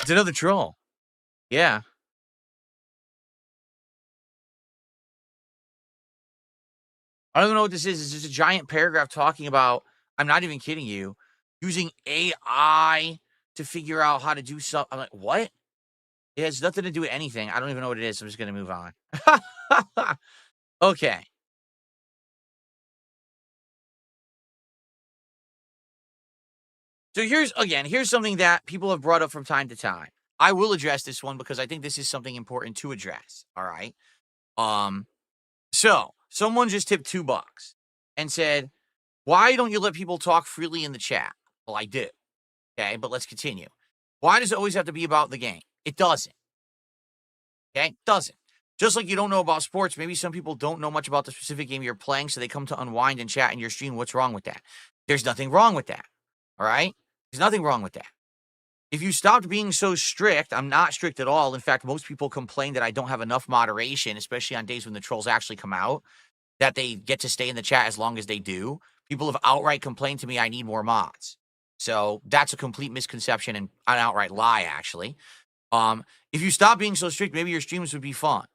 It's another troll. Yeah. I don't even know what this is. It's just a giant paragraph talking about, I'm not even kidding you, using AI to figure out how to do something. I'm like, what? It has nothing to do with anything. I don't even know what it is. I'm just going to move on. Okay. So here's something that people have brought up from time to time. I will address this one because I think this is something important to address. All right. Um, so someone just tipped $2 and said, why don't you let people talk freely in the chat? Well, I do. Okay, but let's continue. Why does it always have to be about the game? It doesn't. Okay, it doesn't. Just like you don't know about sports, maybe some people don't know much about the specific game you're playing, so they come to unwind and chat in your stream. What's wrong with that? There's nothing wrong with that. All right? There's nothing wrong with that. If you stopped being so strict, I'm not strict at all. In fact, most people complain that I don't have enough moderation, especially on days when the trolls actually come out, that they get to stay in the chat as long as they do. People have outright complained to me I need more mods. So that's a complete misconception and an outright lie, actually. If you stop being so strict, maybe your streams would be fun.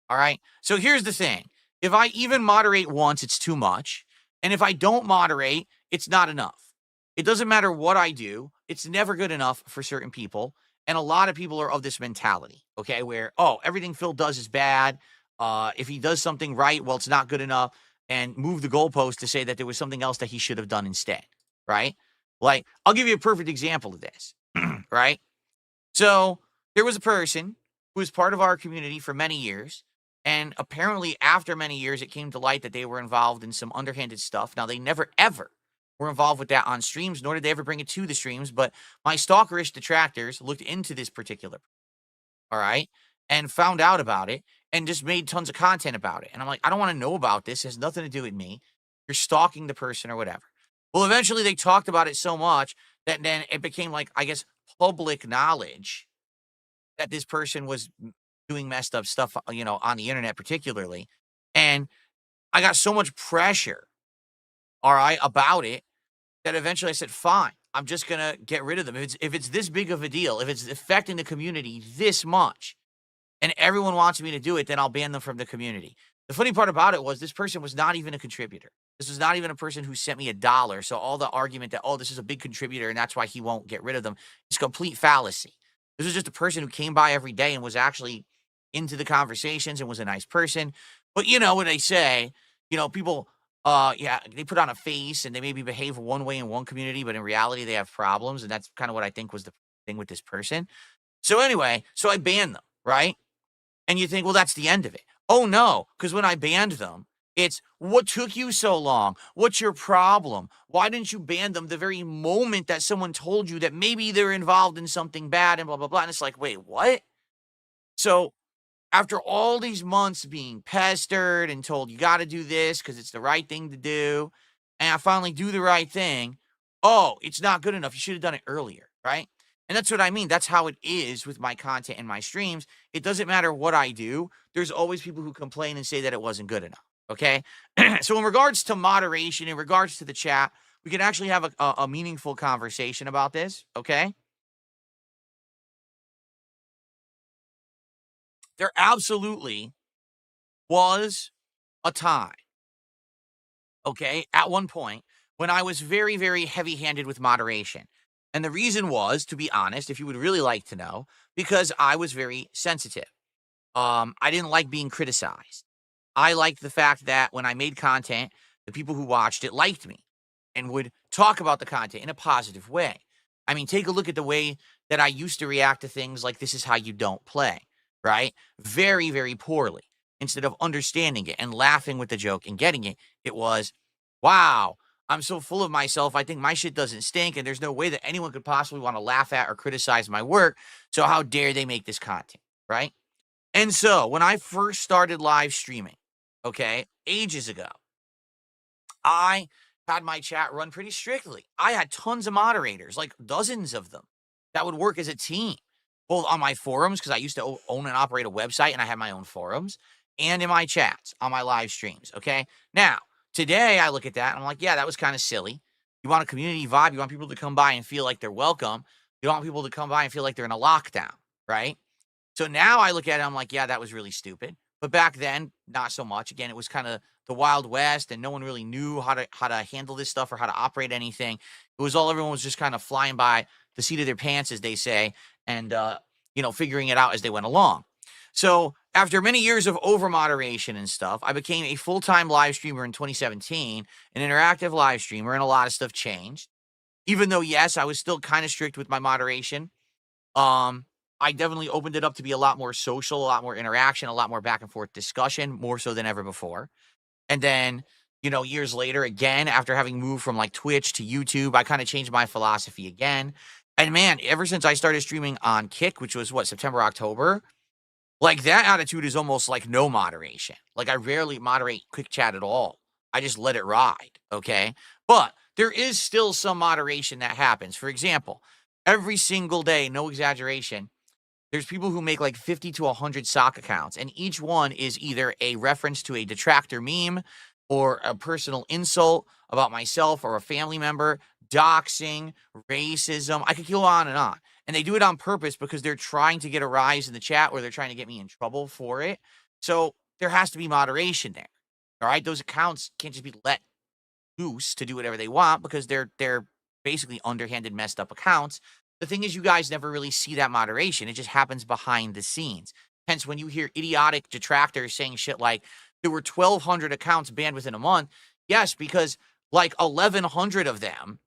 All right. So here's the thing. If I even moderate once, it's too much. And if I don't moderate, it's not enough. It doesn't matter what I do. It's never good enough for certain people. And a lot of people are of this mentality, okay, where, oh, everything Phil does is bad. If he does something right, well, it's not good enough. And move the goalpost to say that there was something else that he should have done instead, right? Like, I'll give you a perfect example of this, right? So there was a person who was part of our community for many years. And apparently, after many years, it came to light that they were involved in some underhanded stuff. Now, they never, ever were involved with that on streams, nor did they ever bring it to the streams. But my stalkerish detractors looked into this particular, all right, and found out about it and just made tons of content about it. And I'm like, I don't want to know about this. It has nothing to do with me. You're stalking the person or whatever. Well, eventually they talked about it so much that then it became like, I guess, public knowledge that this person was doing messed up stuff, on the internet particularly. And I got so much pressure, all right, about it that eventually I said, fine, I'm just going to get rid of them. If it's this big of a deal, if it's affecting the community this much and everyone wants me to do it, then I'll ban them from the community. The funny part about it was this person was not even a contributor. This was not even a person who sent me $1. So all the argument that, oh, this is a big contributor and that's why he won't get rid of them, is complete fallacy. This was just a person who came by every day and was actually into the conversations and was a nice person. But you know what they say, people, yeah, they put on a face and they maybe behave one way in one community, but in reality they have problems. And that's kind of what I think was the thing with this person. So anyway, so I banned them, right? And you think, well, that's the end of it. Oh, no, because when I banned them, it's, what took you so long? What's your problem? Why didn't you ban them the very moment that someone told you that maybe they're involved in something bad and blah, blah, blah? And it's like, wait, what? So after all these months being pestered and told you got to do this because it's the right thing to do, and I finally do the right thing, oh, it's not good enough. You should have done it earlier, right? And that's what I mean. That's how it is with my content and my streams. It doesn't matter what I do. There's always people who complain and say that it wasn't good enough. Okay. So in regards to moderation, in regards to the chat, we can actually have a meaningful conversation about this. Okay. There absolutely was a time, okay, at one point when I was very, very heavy handed with moderation. And the reason was, to be honest, if you would really like to know, because I was very sensitive. I didn't like being criticized. I liked the fact that when I made content, the people who watched it liked me and would talk about the content in a positive way. I mean, take a look at the way that I used to react to things like this is how you don't play, right? Very, very poorly. Instead of understanding it and laughing with the joke and getting it, it was, wow, I'm so full of myself. I think my shit doesn't stink, and there's no way that anyone could possibly want to laugh at or criticize my work. So how dare they make this content, right? And so when I first started live streaming, okay, ages ago, I had my chat run pretty strictly. I had tons of moderators, like dozens of them, that would work as a team, both on my forums, because I used to own and operate a website and I had my own forums, and in my chats on my live streams. Okay. Now, today I look at that and I'm like, yeah, that was kind of silly. You want a community vibe. You want people to come by and feel like they're welcome. You don't want people to come by and feel like they're in a lockdown, right? So now I look at it, I'm like, yeah, that was really stupid. But back then, not so much. Again, it was kind of the Wild West, and no one really knew how to handle this stuff or how to operate anything. It was all everyone was just kind of flying by the seat of their pants, as they say, and figuring it out as they went along. So after many years of over moderation and stuff, I became a full-time live streamer in 2017, an interactive live streamer, and a lot of stuff changed. Even though, yes, I was still kind of strict with my moderation. I definitely opened it up to be a lot more social, a lot more interaction, a lot more back and forth discussion, more so than ever before. And then, years later, again, after having moved from like Twitch to YouTube, I kind of changed my philosophy again. And man, ever since I started streaming on Kick, which was September, October, like that attitude is almost like no moderation. Like I rarely moderate Quick Chat at all. I just let it ride. Okay. But there is still some moderation that happens. For example, every single day, no exaggeration, there's people who make like 50 to 100 sock accounts, and each one is either a reference to a detractor meme or a personal insult about myself or a family member, doxing, racism. I could go on and on. And they do it on purpose because they're trying to get a rise in the chat or they're trying to get me in trouble for it. So there has to be moderation there. All right. Those accounts can't just be let loose to do whatever they want because they're basically underhanded, messed up accounts. The thing is, you guys never really see that moderation. It just happens behind the scenes. Hence, when you hear idiotic detractors saying shit like, there were 1,200 accounts banned within a month. Yes, because like 1,100 of them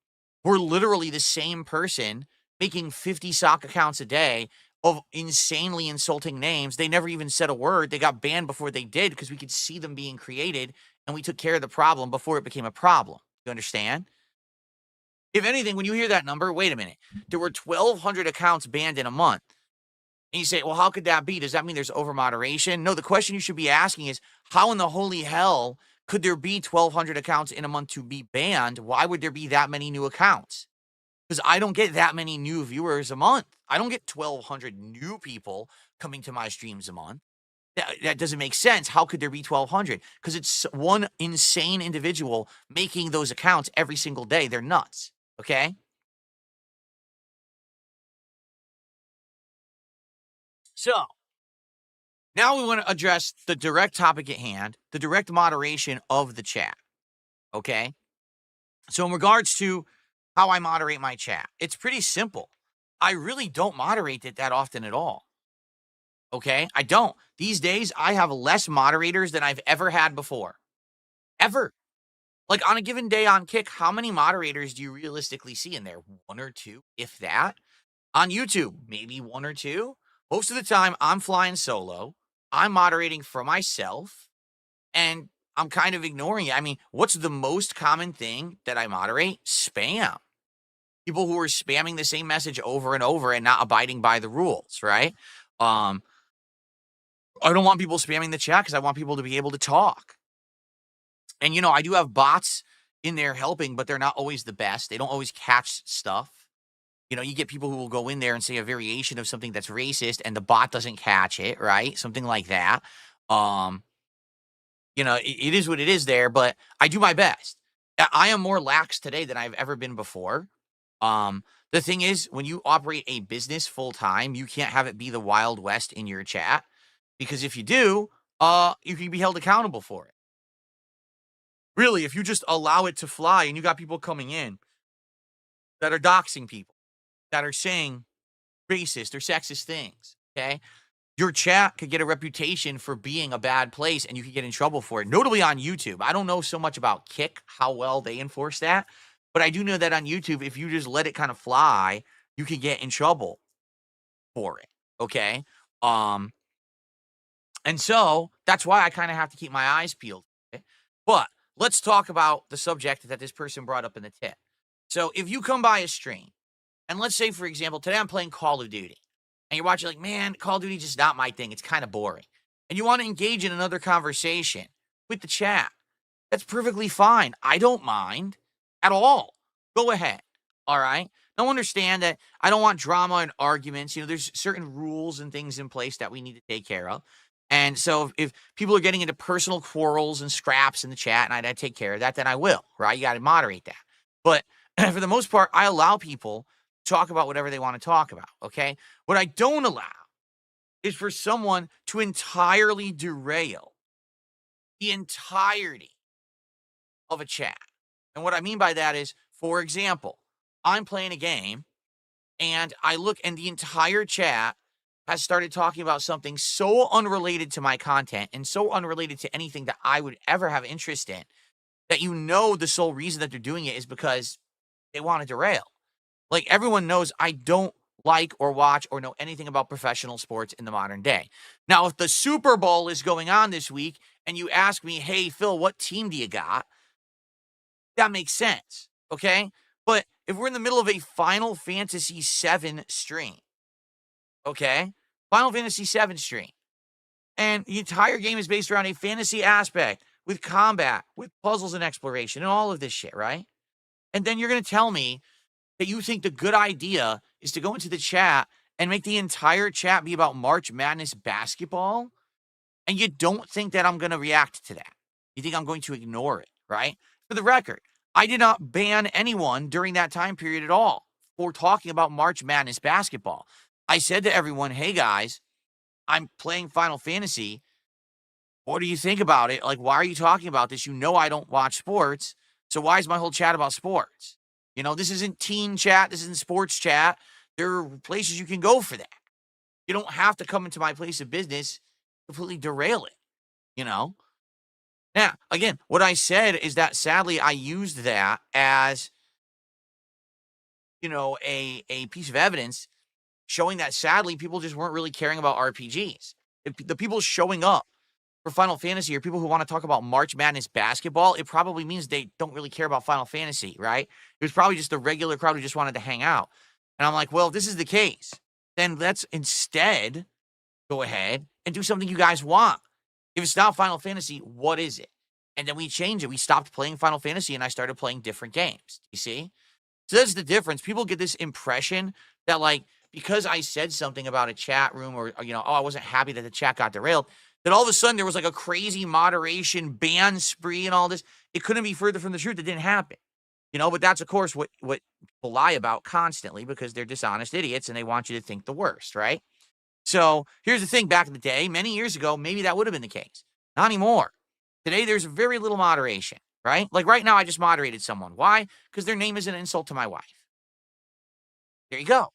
were literally the same person making 50 sock accounts a day of insanely insulting names. They never even said a word. They got banned before they did because we could see them being created and we took care of the problem before it became a problem. You understand? If anything, when you hear that number, wait a minute. There were 1,200 accounts banned in a month. And you say, well, how could that be? Does that mean there's over moderation? No, the question you should be asking is, how in the holy hell could there be 1,200 accounts in a month to be banned? Why would there be that many new accounts? Because I don't get that many new viewers a month. I don't get 1,200 new people coming to my streams a month. That doesn't make sense. How could there be 1,200? Because it's one insane individual making those accounts every single day. They're nuts. Okay? So, now we want to address the direct topic at hand, the direct moderation of the chat. Okay? So, in regards to how I moderate my chat, it's pretty simple. I really don't moderate it that often at all. Okay? I don't. These days, I have less moderators than I've ever had before. Ever. Like on a given day on Kick, how many moderators do you realistically see in there? One or two, if that. On YouTube, maybe one or two. Most of the time, I'm flying solo. I'm moderating for myself. And I'm kind of ignoring it. I mean, what's the most common thing that I moderate? Spam. People who are spamming the same message over and over and not abiding by the rules, right? I don't want people spamming the chat because I want people to be able to talk. And, I do have bots in there helping, but they're not always the best. They don't always catch stuff. You get people who will go in there and say a variation of something that's racist and the bot doesn't catch it, right? Something like that. It is what it is there, but I do my best. I am more lax today than I've ever been before. The thing is, when you operate a business full time, you can't have it be the Wild West in your chat because if you do, you can be held accountable for it. Really, if you just allow it to fly and you got people coming in that are doxing people, that are saying racist or sexist things, okay? Your chat could get a reputation for being a bad place and you could get in trouble for it, notably on YouTube. I don't know so much about Kick, how well they enforce that, but I do know that on YouTube, if you just let it kind of fly, you could get in trouble for it, okay? And so that's why I kind of have to keep my eyes peeled. Okay? But let's talk about the subject that this person brought up in the tip. So if you come by a stream, and let's say, for example, today I'm playing Call of Duty, and you're watching like, man, Call of Duty is just not my thing. It's kind of boring. And you want to engage in another conversation with the chat. That's perfectly fine. I don't mind at all. Go ahead. All right? Now understand that I don't want drama and arguments. There's certain rules and things in place that we need to take care of. And so if people are getting into personal quarrels and scraps in the chat and I take care of that, then I will, right? You got to moderate that. But for the most part, I allow people talk about whatever they want to talk about, okay? What I don't allow is for someone to entirely derail the entirety of a chat. And what I mean by that is, for example, I'm playing a game and I look and the entire chat has started talking about something so unrelated to my content and so unrelated to anything that I would ever have interest in that the sole reason that they're doing it is because they want to derail. Like everyone knows I don't like or watch or know anything about professional sports in the modern day. Now, if the Super Bowl is going on this week and you ask me, hey, Phil, what team do you got? That makes sense. Okay. But if we're in the middle of a Final Fantasy VII stream, okay, Final Fantasy VII stream, and the entire game is based around a fantasy aspect with combat, with puzzles and exploration and all of this shit, right? And then you're going to tell me that you think the good idea is to go into the chat and make the entire chat be about March Madness basketball, and you don't think that I'm going to react to that. You think I'm going to ignore it, right? For the record, I did not ban anyone during that time period at all for talking about March Madness basketball. I said to everyone, hey guys, I'm playing Final Fantasy. What do you think about it? Like, why are you talking about this? You know I don't watch sports, so why is my whole chat about sports? You know, this isn't teen chat. This isn't sports chat. There are places you can go for that. You don't have to come into my place of business, completely derail it, you know? Now, again, what I said is that sadly I used that as, a piece of evidence showing that sadly people just weren't really caring about RPGs. If the people showing up for Final Fantasy are people who want to talk about March Madness basketball, it probably means they don't really care about Final Fantasy, right? It was probably just the regular crowd who just wanted to hang out. And I'm like, well, if this is the case, then let's instead go ahead and do something you guys want. If it's not Final Fantasy, what is it? And then we changed it. We stopped playing Final Fantasy and I started playing different games. You see? So that's the difference. People get this impression that, like, because I said something about a chat room or I wasn't happy that the chat got derailed, that all of a sudden there was like a crazy moderation ban spree and all this. It couldn't be further from the truth. It didn't happen. But that's, of course, what people lie about constantly because they're dishonest idiots and they want you to think the worst, right? So here's the thing. Back in the day, many years ago, maybe that would have been the case. Not anymore. Today, there's very little moderation, right? Like right now, I just moderated someone. Why? Because their name is an insult to my wife. There you go.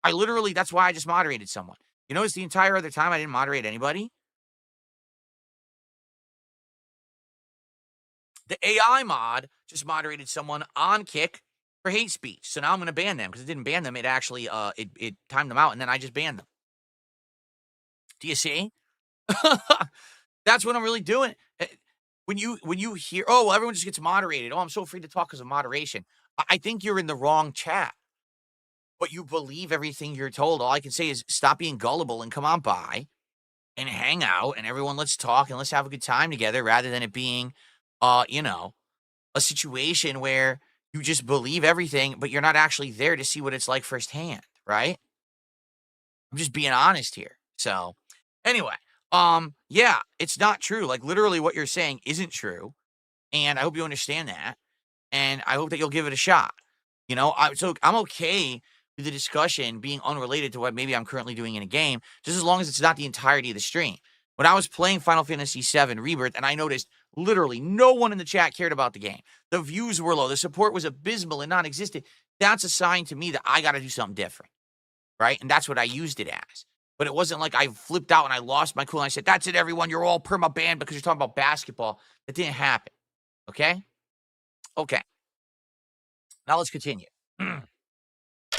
That's why I just moderated someone. You notice the entire other time I didn't moderate anybody? The AI mod just moderated someone on Kick for hate speech. So now I'm going to ban them because it didn't ban them. It actually, it timed them out and then I just banned them. Do you see? That's what I'm really doing. When you hear, oh, well, everyone just gets moderated. Oh, I'm so afraid to talk because of moderation. I think you're in the wrong chat. But you believe everything you're told. All I can say is stop being gullible and come on by and hang out and everyone let's talk and let's have a good time together rather than it being, a situation where you just believe everything, but you're not actually there to see what it's like firsthand, right? I'm just being honest here. So anyway, yeah, it's not true. Like literally what you're saying isn't true. And I hope you understand that. And I hope that you'll give it a shot. So I'm okay with the discussion being unrelated to what maybe I'm currently doing in a game, just as long as it's not the entirety of the stream. When I was playing Final Fantasy VII Rebirth, and I noticed literally no one in the chat cared about the game. The views were low. The support was abysmal and non-existent. That's a sign to me that I got to do something different, right? And that's what I used it as. But it wasn't like I flipped out and I lost my cool and I said, that's it, everyone. You're all perma-banned because you're talking about basketball. That didn't happen, okay? Okay. Now let's continue.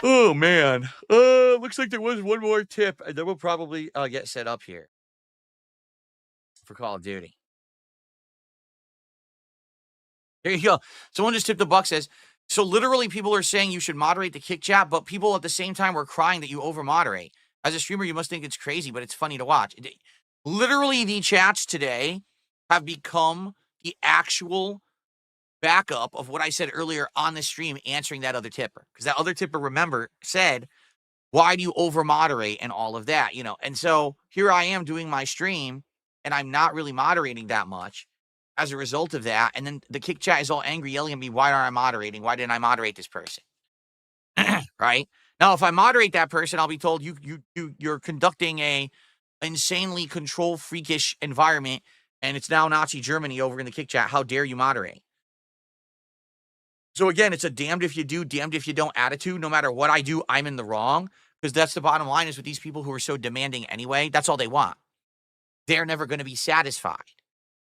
Oh, man. Looks like there was one more tip, and then we'll probably get set up here for Call of Duty. There you go. Someone just tipped the buck, says, so literally people are saying you should moderate the kick chat, but people at the same time were crying that you over-moderate. As a streamer, you must think it's crazy, but it's funny to watch. Literally, the chats today have become the actual backup of what I said earlier on the stream answering that other tipper. Because that other tipper, remember, said, why do you over-moderate and all of that, And so here I am doing my stream, and I'm not really moderating that much as a result of that. And then the kick chat is all angry, yelling at me, why aren't I moderating? Why didn't I moderate this person? Right? Now, if I moderate that person, I'll be told you're conducting a insanely control freakish environment, and it's now Nazi Germany over in the kick chat. How dare you moderate? So again, it's a damned if you do, damned if you don't attitude. No matter what I do, I'm in the wrong. Because that's the bottom line is with these people who are so demanding anyway, that's all they want. They're never going to be satisfied,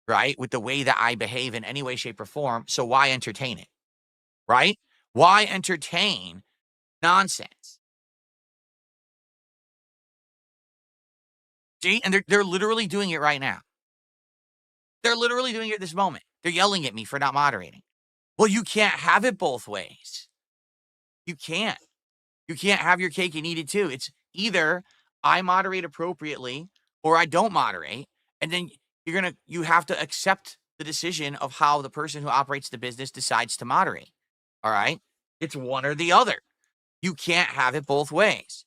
right? With the way that I behave in any way, shape, or form. So why entertain it? Right? Why entertain nonsense? See? And they're literally doing it right now. They're literally doing it this moment. They're yelling at me for not moderating. Well, you can't have it both ways. You can't. You can't have your cake and eat it too. It's either I moderate appropriately or I don't moderate. And then you have to accept the decision of how the person who operates the business decides to moderate. All right. It's one or the other. You can't have it both ways.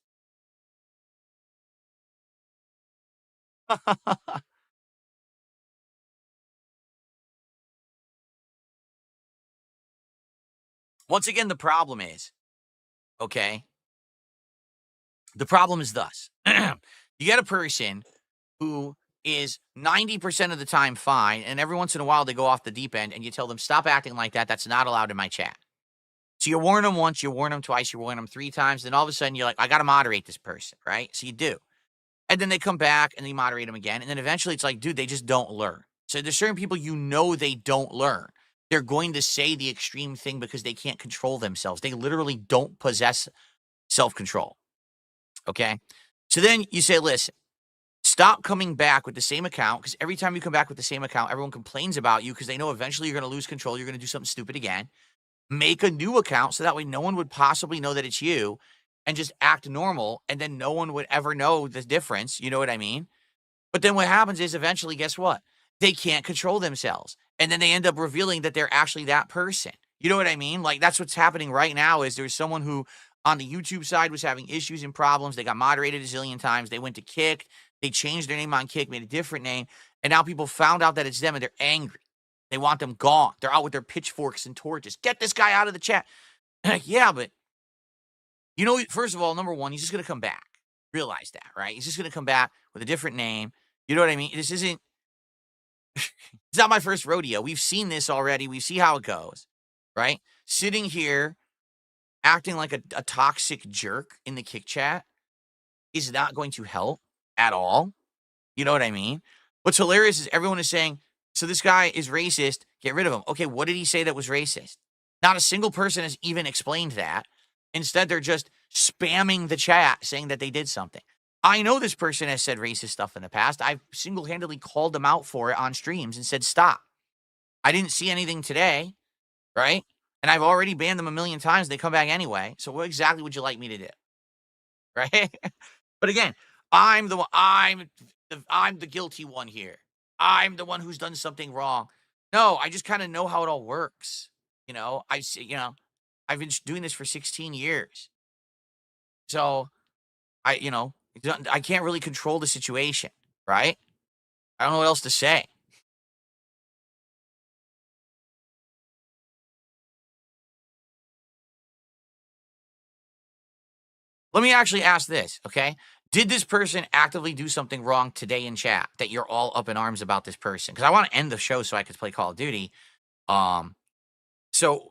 Once again, the problem is, okay, the problem is thus. You get a person who is 90% of the time fine, and every once in a while they go off the deep end, and you tell them, stop acting like that. That's not allowed in my chat. So you warn them once, you warn them twice, you warn them 3 times, then all of a sudden you're like, I got to moderate this person, right? So you do. And then they come back and you moderate them again. And then eventually it's like, dude, they just don't learn. So there's certain people they don't learn. They're going to say the extreme thing because they can't control themselves. They literally don't possess self control. Okay. So then you say, listen, stop coming back with the same account because every time you come back with the same account, everyone complains about you because they know eventually you're going to lose control. You're going to do something stupid again. Make a new account so that way no one would possibly know that it's you and just act normal. And then no one would ever know the difference. You know what I mean? But then what happens is eventually, guess what? They can't control themselves. And then they end up revealing that they're actually that person. You know what I mean? Like that's what's happening right now is there's someone who on the YouTube side was having issues and problems. They got moderated a zillion times. They went to Kick. They changed their name on Kick, made a different name. And now people found out that it's them and they're angry. They want them gone. They're out with their pitchforks and torches. Get this guy out of the chat. Yeah, but you know, first of all, number one, he's just going to come back. Realize that, right? He's just going to come back with a different name. You know what I mean? This isn't, it's not my first rodeo. We've seen this already. We see how it goes, right? Sitting here acting like a toxic jerk in the Kick chat is not going to help at all. You know what I mean? What's hilarious is everyone is saying, so this guy is racist, get rid of him. Okay, what did he say that was racist? Not a single person has even explained that. Instead, they're just spamming the chat saying that they did something. I know this person has said racist stuff in the past. I've single-handedly called them out for it on streams and said, stop. I didn't see anything today, right? And I've already banned them a million times. They come back anyway. So what exactly would you like me to do? Right? But again, I'm the guilty one here. I'm the one who's done something wrong. No, I just kind of know how it all works. You know, I've been doing this for 16 years. So I can't really control the situation, right? I don't know what else to say. Let me actually ask this, okay? Did this person actively do something wrong today in chat that you're all up in arms about this person? Because I want to end the show so I could play Call of Duty. Um, so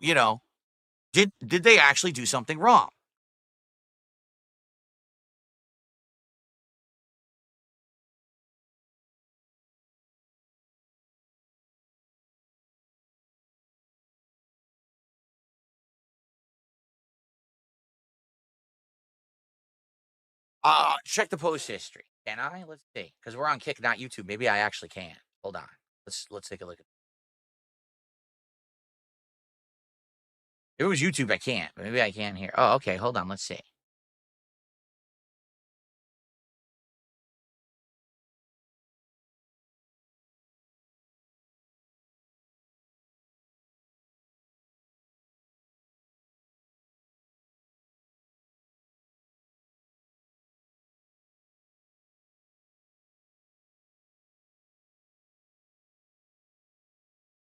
did they actually do something wrong? Check the post history. Can I? Let's see. Because we're on Kick, not YouTube. Maybe I actually can. Hold on. Let's take a look at. If it was YouTube, I can't. But maybe I can here. Oh, okay. Hold on. Let's see.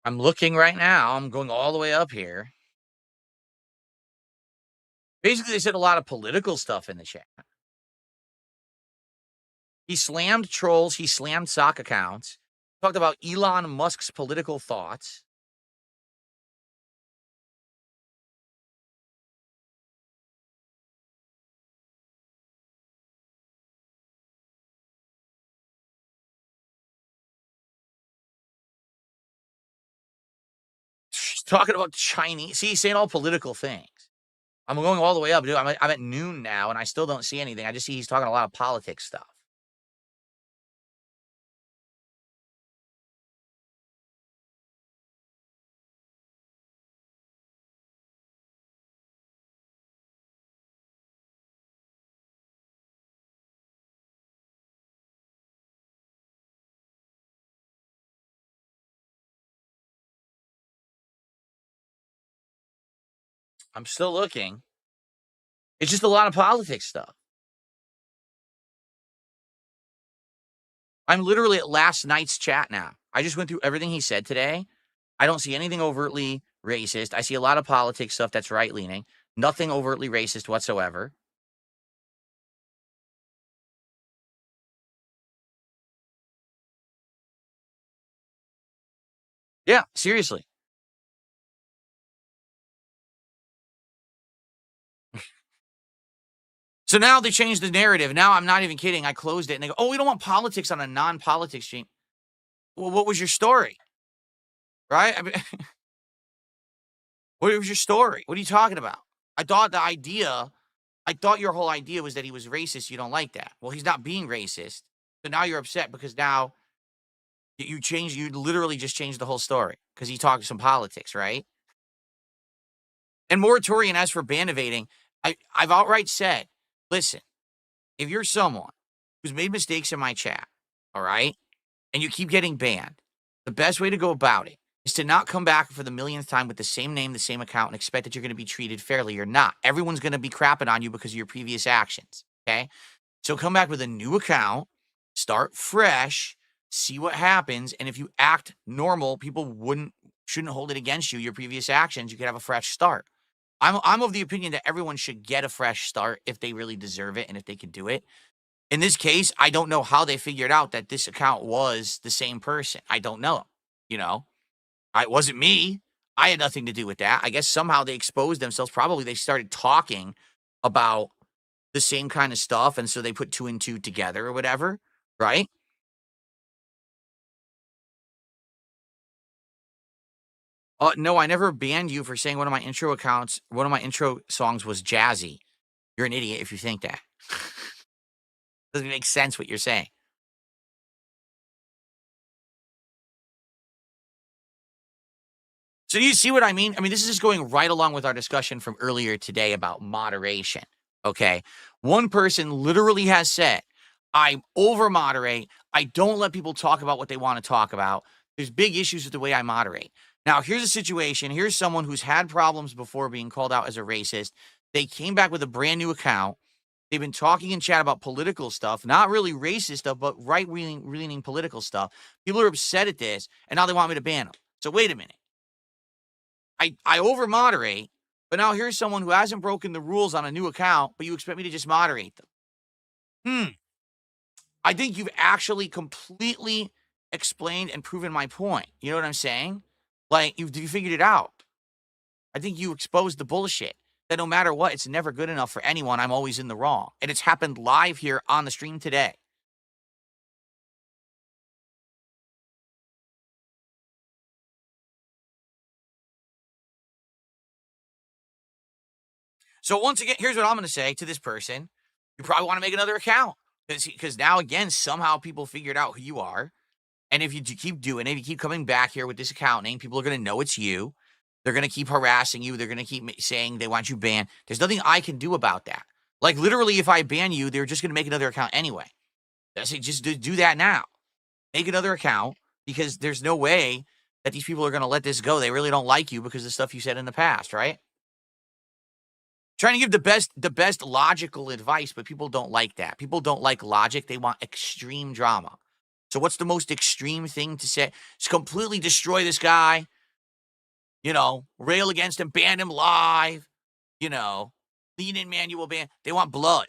I'm looking right now. I'm going all the way up here. Basically, they said a lot of political stuff in the chat. He slammed trolls, he slammed sock accounts, talked about Elon Musk's political thoughts. She's talking about Chinese. See, he's saying all political things. I'm going all the way up, dude. I'm at noon now, and I still don't see anything. I just see he's talking a lot of politics stuff. I'm still looking. It's just a lot of politics stuff. I'm literally at last night's chat now. I just went through everything he said today. I don't see anything overtly racist. I see a lot of politics stuff that's right-leaning. Nothing overtly racist whatsoever. Yeah, seriously. So now they changed the narrative. Now I'm not even kidding. I closed it and they go, oh, we don't want politics on a non-politics stream. Well, what was your story? Right? I mean, what was your story? What are you talking about? I thought your whole idea was that he was racist. You don't like that. Well, he's not being racist. So now you're upset because now you literally just changed the whole story because he talked some politics, right? And moratorium, as for ban evading, I've outright said, listen, if you're someone who's made mistakes in my chat, all right, and you keep getting banned, the best way to go about it is to not come back for the millionth time with the same name, the same account, and expect that you're going to be treated fairly. You're not. Everyone's going to be crapping on you because of your previous actions, okay? So come back with a new account, start fresh, see what happens, and if you act normal, people shouldn't hold it against you, your previous actions. You could have a fresh start. I'm of the opinion that everyone should get a fresh start if they really deserve it and if they can do it. In this case, I don't know how they figured out that this account was the same person. I don't know. You know, it wasn't me. I had nothing to do with that. I guess somehow they exposed themselves. Probably they started talking about the same kind of stuff, and so they put two and two together or whatever, right? No, I never banned you for saying one of my intro songs was jazzy. You're an idiot if you think that. Doesn't make sense what you're saying. So do you see what I mean? I mean, this is just going right along with our discussion from earlier today about moderation. Okay. One person literally has said, I over moderate. I don't let people talk about what they want to talk about. There's big issues with the way I moderate. Now, here's a situation. Here's someone who's had problems before being called out as a racist. They came back with a brand new account. They've been talking in chat about political stuff, not really racist stuff, but right-leaning political stuff. People are upset at this, and now they want me to ban them. So wait a minute. I over moderate, but now here's someone who hasn't broken the rules on a new account, but you expect me to just moderate them. I think you've actually completely explained and proven my point. You know what I'm saying? Like, you figured it out. I think you exposed the bullshit that no matter what, it's never good enough for anyone. I'm always in the wrong. And it's happened live here on the stream today. So once again, here's what I'm going to say to this person. You probably want to make another account because now, again, somehow people figured out who you are. And if you keep doing it, if you keep coming back here with this account name, people are going to know it's you. They're going to keep harassing you. They're going to keep saying they want you banned. There's nothing I can do about that. Like, literally, if I ban you, they're just going to make another account anyway. I say, just do that now. Make another account because there's no way that these people are going to let this go. They really don't like you because of the stuff you said in the past, right? Trying to give the best logical advice, but people don't like that. People don't like logic. They want extreme drama. So what's the most extreme thing to say? Just completely destroy this guy, rail against him, ban him live, Lean in manual ban. They want blood,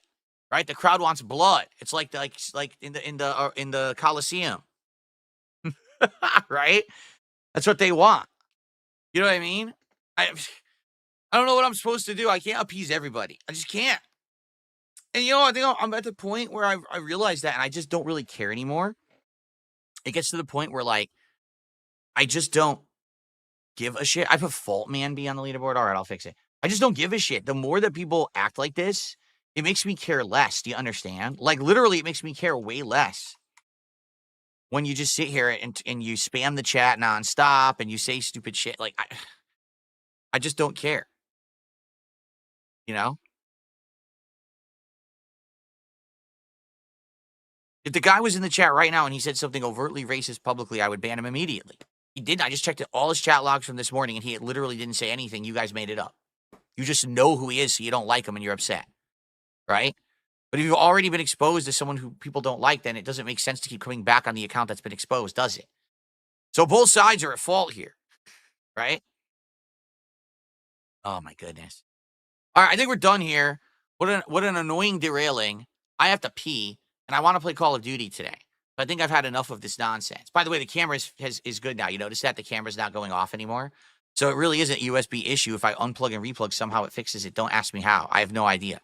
right? The crowd wants blood. It's like in the Coliseum, right? That's what they want. You know what I mean? I I don't know what I'm supposed to do. I can't appease everybody. I just can't. And I think I'm at the point where I realize that, and I just don't really care anymore. It gets to the point where like I just don't give a shit. I put Fault Man be on the leaderboard. All right, I'll fix it. I just don't give a shit. The more that people act like this, it makes me care less. Do you understand? Like literally, it makes me care way less when you just sit here and you spam the chat nonstop and you say stupid shit. Like I just don't care. You know? If the guy was in the chat right now and he said something overtly racist publicly, I would ban him immediately. He didn't. I just checked all his chat logs from this morning, and he literally didn't say anything. You guys made it up. You just know who he is, so you don't like him, and you're upset, right? But if you've already been exposed as someone who people don't like, then it doesn't make sense to keep coming back on the account that's been exposed, does it? So both sides are at fault here, right? Oh, my goodness. All right, I think we're done here. What an annoying derailing. I have to pee, and I want to play Call of Duty today. I think I've had enough of this nonsense. By the way, the camera is good now. You notice that? The camera's not going off anymore. So it really isn't a USB issue. If I unplug and replug, somehow it fixes it. Don't ask me how. I have no idea.